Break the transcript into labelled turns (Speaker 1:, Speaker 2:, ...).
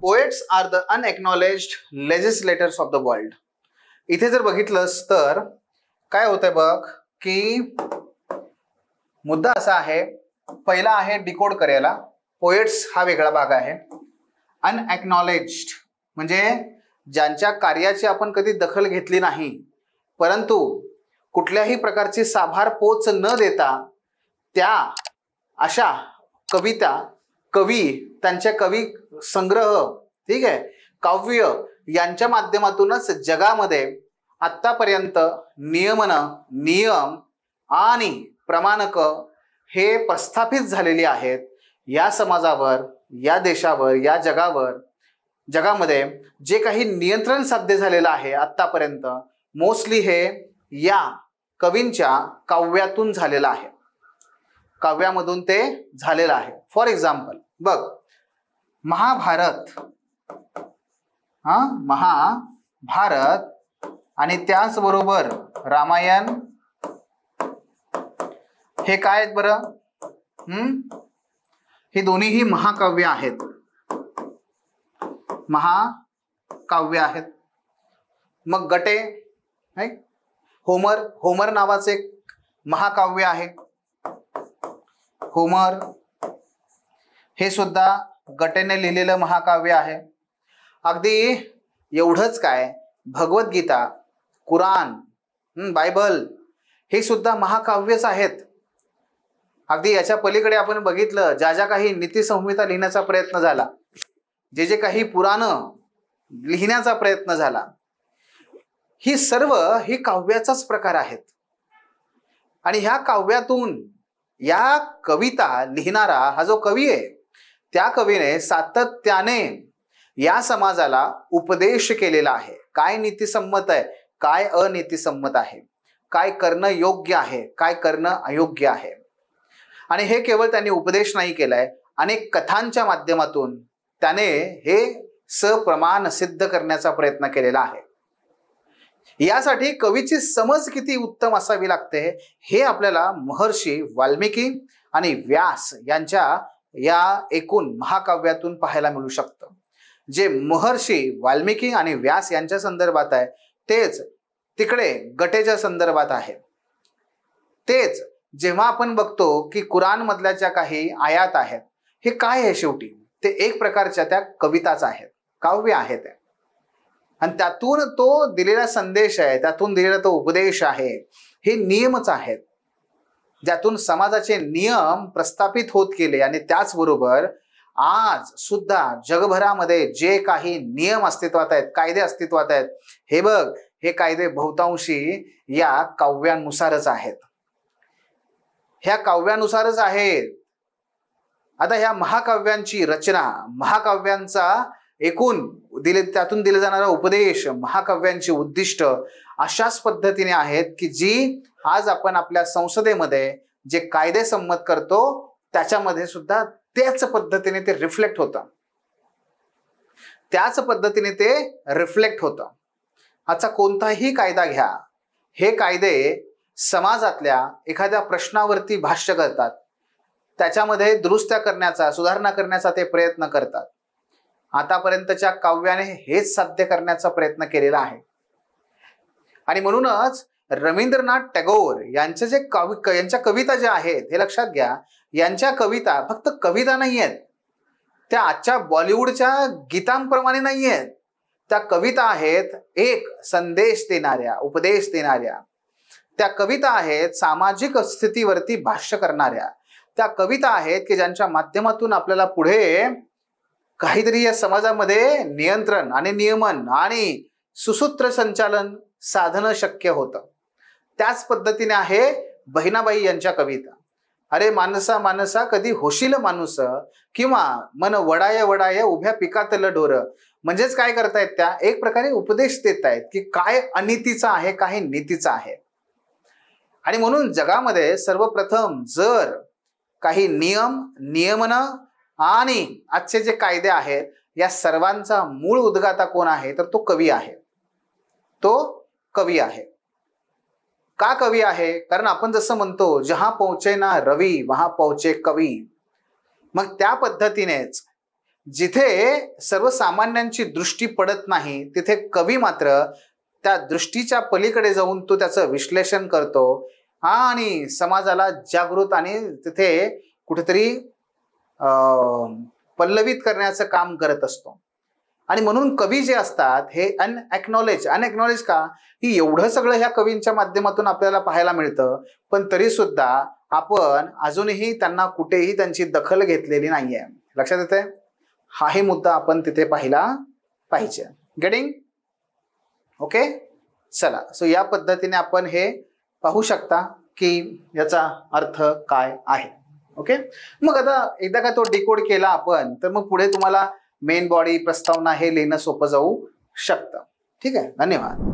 Speaker 1: Poets are the unacknowledged legislators of the world. इथे जर बघितलंस तर काय होतंय बघ की मुद्दा असा आहे, पहिला आहे डिकोड करायला. पोएट्स हा वेगळा भाग आहे. अनएक्नॉलेज्ड म्हणजे ज्यांच्या कार्याची आपण कधी दखल घेतली नाही, परंतु कुठल्याही प्रकारची साभार पोच न देता त्या अशा कविता, कवी, त्यांच्या कवी संग्रह, ठीक आहे, काव्य यांच्या माध्यमातूनच जगामध्ये आत्तापर्यंत नियमन, नियम आणि प्रमाणक हे प्रस्थापित झालेली आहेत. या समाजावर, या देशावर, या जगामध्ये जे काही नियंत्रण साध्य झालेलं आहे आत्तापर्यंत, मोस्टली हे या कवींच्या काव्यातून झालेलं आहे, काव्यामधून ते झालेलं आहे. फॉर एक्झाम्पल बघ, महाभारत, महाभारत आणि त्याचबरोबर रामायण हे काय आहेत बरं? हे दोन्हीही महाकाव्य आहेत, महाकाव्य आहेत. मग गटे, होमर नावाचे एक महाकाव्य आहे. होमर हे सुद्धा गटेने लिहिलेलं महाकाव्य आहे. अगदी एवढंच काय, भगवद्गीता, कुराण, बायबल हे सुद्धा महाकाव्यच आहेत. अगदी याच्या पलीकडे आपण बघितलं, ज्या ज्या काही नीतिसंहिता लिहिण्याचा प्रयत्न झाला, जे काही पुराण लिहिण्याचा प्रयत्न झाला, ही सर्व ही काव्याचाच प्रकार आहेत. आणि ह्या काव्यातून या कविता लिहिणारा हा जो कवी आहे, त्या कवीने सातत्याने या समाजाला उपदेश केलेला आहे. काय नीतिसंमत आहे, काय अनीतिसंमत आहे, काय करणं योग्य आहे, काय करणं अयोग्य आहे. आणि हे केवळ त्यांनी उपदेश नाही केलाय, अनेक कथांच्या माध्यमातून त्याने हे सप्रमाण सिद्ध करण्याचा प्रयत्न केलेला आहे. यासाठी कवीची समज किती उत्तम असावी लागते हे आपल्याला महर्षी वाल्मिकी आणि व्यास यांच्या या एकूण महाकाव्यातून पाहायला मिळू शकतं. जे महर्षी वाल्मिकी आणि व्यास यांच्या संदर्भात आहे, तेच तिकडे गटेच्या संदर्भात आहे. तेच जेव्हा आपण बघतो की कुराण मधल्या ज्या काही आयात आहेत, हे काय आहे, शेवटी ते एक प्रकारच्या त्या कविताच आहेत, काव्य आहेत. आणि त्यातून तो दिलेला संदेश आहे, त्यातून दिलेला तो उपदेश आहे, हे नियमच आहेत, ज्यातून समाजाचे नियम प्रस्थापित होत गेले. आणि त्याचबरोबर आज सुद्धा जगभरामध्ये जे काही नियम अस्तित्वात आहेत, कायदे अस्तित्वात आहेत, हे बघ, हे कायदे बहुतांशी या काव्यानुसारच आहेत, ह्या काव्यानुसारच आहेत. आता ह्या महाकाव्यांची रचना, महाकाव्यांचा एकूण त्यातून दिले जाणारा उपदेश, महाकाव्यांची उद्दिष्ट अशाच पद्धतीने आहेत की जी आज आपण आपल्या संसदेमध्ये जे कायदे संमत करतो त्याच्यामध्ये सुद्धा त्याच पद्धतीने ते रिफ्लेक्ट होतं, त्याच पद्धतीने ते रिफ्लेक्ट होतं. आजचा कोणताही कायदा घ्या, हे कायदे समाजातल्या एखाद्या प्रश्नावरती भाष्य करतात, त्याच्यामध्ये दुरुस्त्या करण्याचा, सुधारणा करण्याचा ते प्रयत्न करतात. आतापर्यंतच्या काव्याने हेच साध्य करण्याचा प्रयत्न केलेला आहे. आणि म्हणूनच रवींद्रनाथ टागोर यांचे जे यांच्या कविता ज्या आहेत, हे लक्षात घ्या, यांच्या कविता फक्त कविता नाही आहेत, त्या आजच्या बॉलिवूडच्या गीतांप्रमाणे नाही आहेत. त्या कविता आहेत एक संदेश देणाऱ्या, उपदेश देणाऱ्या. त्या कविता आहेत सामाजिक स्थितीवरती भाष्य करणाऱ्या. त्या कविता आहेत की ज्यांच्या माध्यमातून आपल्याला पुढे काहीतरी या समाजामध्ये नियंत्रण आणि नियमन आणि सुसूत्र संचालन साधनं शक्य होतं. त्याच पद्धतीने आहे बहिणाबाई यांच्या कविता. अरे मानसा मानसा कधी होशील माणूस, किंवा मन वडाय वडाय उभ्या पिकातलं ढोर. म्हणजेच काय करतायत, त्या एक प्रकारे उपदेश देत आहेत की काय अनितीचं आहे, काय नीतीचं आहे. आणि म्हणून जगामध्ये सर्वप्रथम जर काही नियम, नियमन आणि आजचे जे कायदे आहेत, या सर्वांचा मूळ उद्गाता कोण आहे, तर तो कवी आहे. तो कवी आहे. का कवी आहे? कारण आपण जसं म्हणतो, जहां पोहोचे ना रवी वहां पोहोचे कवी. मग त्या पद्धतीनेच जिथे सर्वसामान्यांची दृष्टी पडत नाही तिथे कवी मात्र त्या दृष्टीच्या पलीकडे जाऊन तो त्याचं विश्लेषण करतो आणि समाजाला जागृत आणि तिथे कुठेतरी पल्लवित करण्याचं काम करत असतो. आणि म्हणून कवी जे असतात हे अनएक्नॉलेज का ही एवढं सगळं ह्या कवींच्या माध्यमातून आपल्याला पाहायला मिळतं, पण तरी सुद्धा आपण अजूनही त्यांना कुठेही त्यांची दखल घेतलेली नाहीये. लक्षात येते? हाही मुद्दा आपण तिथे पाहिला पाहिजे. गेटिंग? ओके, चला. सो या पद्धतीने आपण हे पाहू शकता की याचा अर्थ काय आहे. ओके, मग आता एकदा का तो डिकोड केला आपण, तर मग पुढे तुम्हाला मेन बॉडी, प्रस्तावना हे लिहिणं सोपं जाऊ शकतं. ठीक आहे, धन्यवाद.